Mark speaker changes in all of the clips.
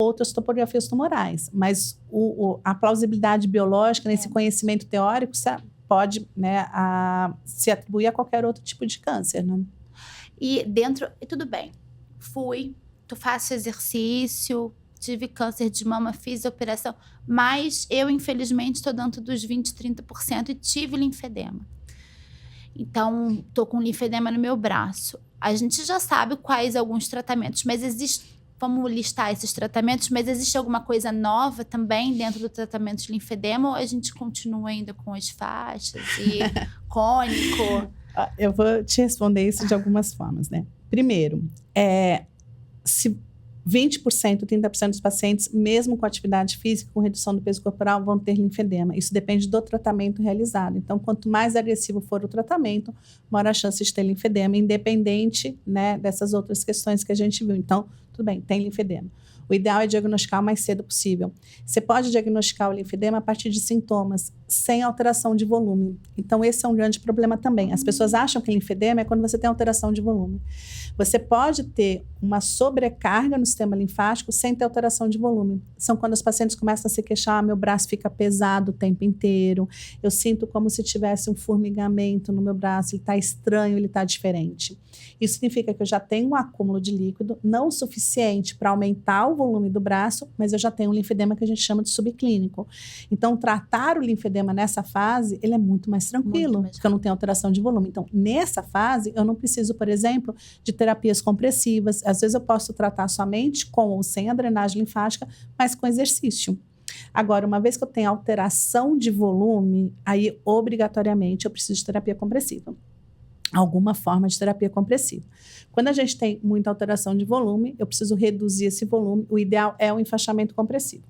Speaker 1: outras topografias tumorais. Mas a plausibilidade biológica, nesse conhecimento teórico, pode, né, se atribuir a qualquer outro tipo de câncer, né?
Speaker 2: E tudo bem, faço exercício, tive câncer de mama, fiz a operação, mas eu, infelizmente, estou dentro dos 20%, 30% e tive linfedema. Então, estou com linfedema no meu braço. A gente já sabe quais alguns tratamentos, mas vamos listar esses tratamentos, mas existe alguma coisa nova também dentro do tratamento de linfedema ou a gente continua ainda com as faixas e cônico?
Speaker 1: Eu vou te responder isso de algumas formas, né? Primeiro, se 20%, 30% dos pacientes, mesmo com atividade física, com redução do peso corporal, vão ter linfedema. Isso depende do tratamento realizado. Então, quanto mais agressivo for o tratamento, maior a chance de ter linfedema, independente, né, dessas outras questões que a gente viu. Então, tudo bem, tem linfedema. O ideal é diagnosticar o mais cedo possível. Você pode diagnosticar o linfedema a partir de sintomas, sem alteração de volume. Então, esse é um grande problema também. As pessoas acham que linfedema é quando você tem alteração de volume. Você pode ter uma sobrecarga no sistema linfático sem ter alteração de volume. São quando os pacientes começam a se queixar, meu braço fica pesado o tempo inteiro, eu sinto como se tivesse um formigamento no meu braço, ele está estranho, ele está diferente. Isso significa que eu já tenho um acúmulo de líquido, não o suficiente para aumentar o volume do braço, mas eu já tenho um linfedema que a gente chama de subclínico. Então, tratar o linfedema nessa fase, ele é muito mais tranquilo, porque eu não tenho alteração de volume. Então, nessa fase, eu não preciso, por exemplo, de terapias compressivas. Às vezes eu posso tratar somente com ou sem a drenagem linfática, mas com exercício. Agora, uma vez que eu tenho alteração de volume, aí obrigatoriamente eu preciso de terapia compressiva. Alguma forma de terapia compressiva. Quando a gente tem muita alteração de volume, eu preciso reduzir esse volume. O ideal é o enfaixamento compressivo.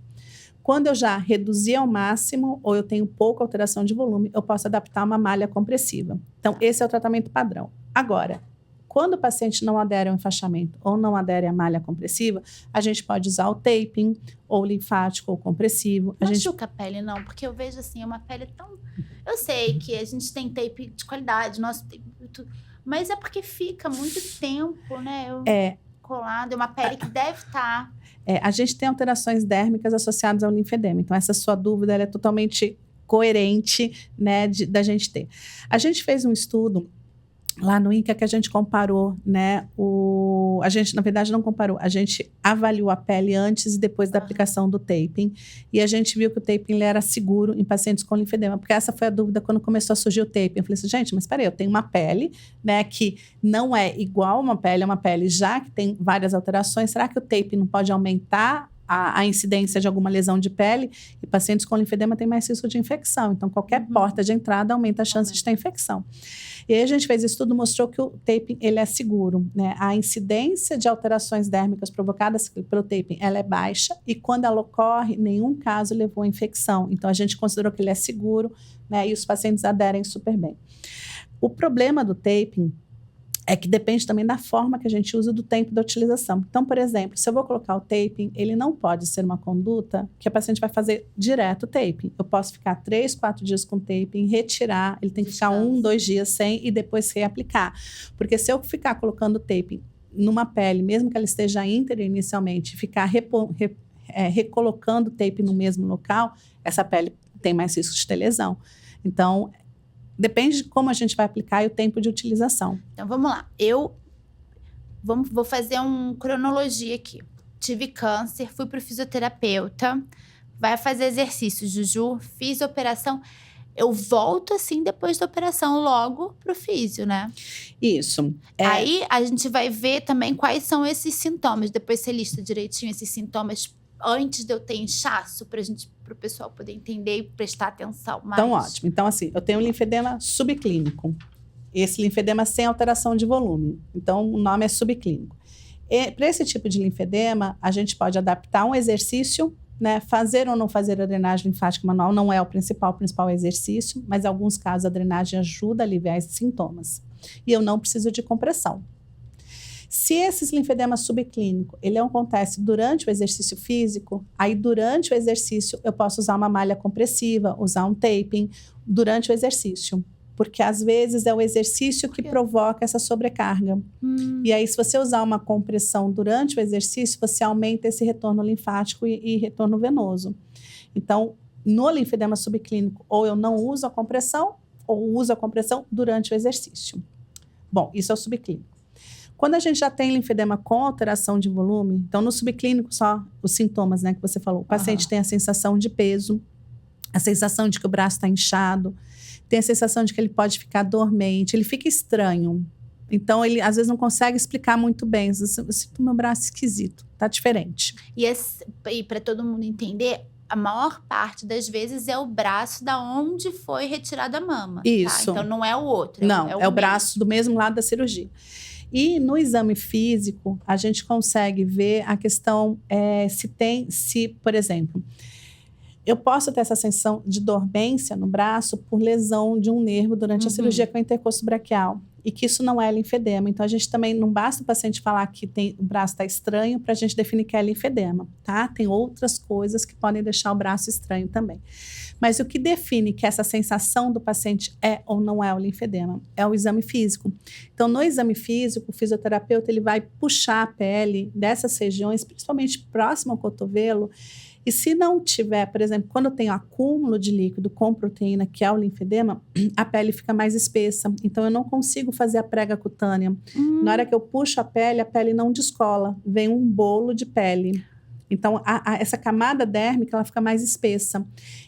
Speaker 1: Quando eu já reduzi ao máximo ou eu tenho pouca alteração de volume, eu posso adaptar uma malha compressiva. Então, esse é o tratamento padrão. Agora, quando o paciente não adere ao enfaixamento ou não adere à malha compressiva, a gente pode usar o taping, ou linfático, ou compressivo.
Speaker 2: Machuca a pele, não? Porque eu vejo assim, uma pele tão... Eu sei que a gente tem tape de qualidade, nosso tape, mas é porque fica muito tempo, né? Colado, é uma pele que deve estar...
Speaker 1: a gente tem alterações dérmicas associadas ao linfedema. Então, essa sua dúvida ela é totalmente coerente, né, da gente ter. A gente fez um estudo lá no INCA que a gente comparou, né, a gente, na verdade, não comparou, a gente avaliou a pele antes e depois da aplicação do taping, e a gente viu que o taping ele era seguro em pacientes com linfedema, porque essa foi a dúvida quando começou a surgir o taping. Eu falei assim, gente, mas peraí, eu tenho uma pele, né, que não é igual uma pele, é uma pele já que tem várias alterações, será que o taping não pode aumentar a incidência de alguma lesão de pele? E pacientes com linfedema têm mais risco de infecção, então qualquer porta de entrada aumenta a chance de ter infecção. E aí a gente fez estudo, mostrou que o taping ele é seguro, né? A incidência de alterações dérmicas provocadas pelo taping, ela é baixa, e quando ela ocorre, nenhum caso levou a infecção. Então a gente considerou que ele é seguro, né? E os pacientes aderem super bem. O problema do taping é que depende também da forma que a gente usa, do tempo da utilização. Então, por exemplo, se eu vou colocar o taping, ele não pode ser uma conduta que a paciente vai fazer direto o taping. Eu posso ficar 3, 4 dias com taping, retirar, ele tem que ficar 1, 2 dias sem e depois reaplicar. Porque se eu ficar colocando taping numa pele, mesmo que ela esteja íntegra inicialmente, ficar recolocando tape no mesmo local, essa pele tem mais risco de ter lesão. Então, depende de como a gente vai aplicar e o tempo de utilização.
Speaker 2: Então, vamos lá. Vou fazer uma cronologia aqui. Tive câncer, fui para o fisioterapeuta, vai fazer exercício, Juju, fiz a operação. Eu volto, assim, depois da operação, logo pro físio, né?
Speaker 1: Isso.
Speaker 2: Aí, a gente vai ver também quais são esses sintomas. Depois você lista direitinho esses sintomas antes de eu ter inchaço, para o pessoal poder entender e prestar atenção mais.
Speaker 1: Então, ótimo. Então, assim, eu tenho um linfedema subclínico. Esse linfedema sem alteração de volume. Então, o nome é subclínico. Para esse tipo de linfedema, a gente pode adaptar um exercício, né? Fazer ou não fazer a drenagem linfática manual não é o principal é o exercício, mas em alguns casos a drenagem ajuda a aliviar esses sintomas. E eu não preciso de compressão. Se esse linfedema subclínico, ele acontece durante o exercício físico, aí durante o exercício eu posso usar uma malha compressiva, usar um taping durante o exercício. porque às vezes é o exercício que provoca essa sobrecarga. E aí, se você usar uma compressão durante o exercício, você aumenta esse retorno linfático e retorno venoso. Então, no linfedema subclínico, ou eu não uso a compressão, ou uso a compressão durante o exercício. Bom, isso é o subclínico. Quando a gente já tem linfedema com alteração de volume, então no subclínico só os sintomas, né, que você falou. O paciente tem a sensação de peso, a sensação de que o braço está inchado, tem a sensação de que ele pode ficar dormente, ele fica estranho. Então, ele às vezes não consegue explicar muito bem. Eu sinto meu braço esquisito, tá diferente.
Speaker 2: E para todo mundo entender, a maior parte das vezes é o braço da onde foi retirada a mama.
Speaker 1: Isso.
Speaker 2: Tá? Então, não é o outro.
Speaker 1: Não, é o braço do mesmo lado da cirurgia. E no exame físico, a gente consegue ver a questão se, por exemplo, eu posso ter essa sensação de dormência no braço por lesão de um nervo durante a cirurgia com a intercurso braquial. E que isso não é linfedema. Então, a gente também, não basta o paciente falar que o braço está estranho para a gente definir que é linfedema, tá? Tem outras coisas que podem deixar o braço estranho também. Mas o que define que essa sensação do paciente é ou não é o linfedema é o exame físico. Então, no exame físico, o fisioterapeuta ele vai puxar a pele dessas regiões, principalmente próximo ao cotovelo. E se não tiver, por exemplo, quando eu tenho acúmulo de líquido com proteína, que é o linfedema, a pele fica mais espessa. Então, eu não consigo fazer a prega cutânea. Na hora que eu puxo a pele não descola. Vem um bolo de pele. Então, essa camada dérmica, ela fica mais espessa.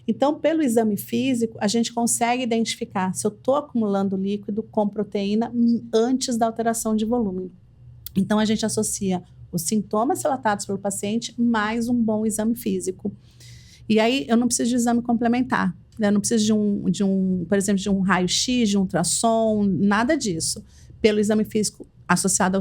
Speaker 1: Então, pelo exame físico, a gente consegue identificar se eu estou acumulando líquido com proteína antes da alteração de volume. Então, a gente associa os sintomas relatados pelo paciente mais um bom exame físico. E aí, eu não preciso de exame complementar. Né? Eu não preciso por exemplo, de um raio-x, de um ultrassom, nada disso. Pelo exame físico associado ao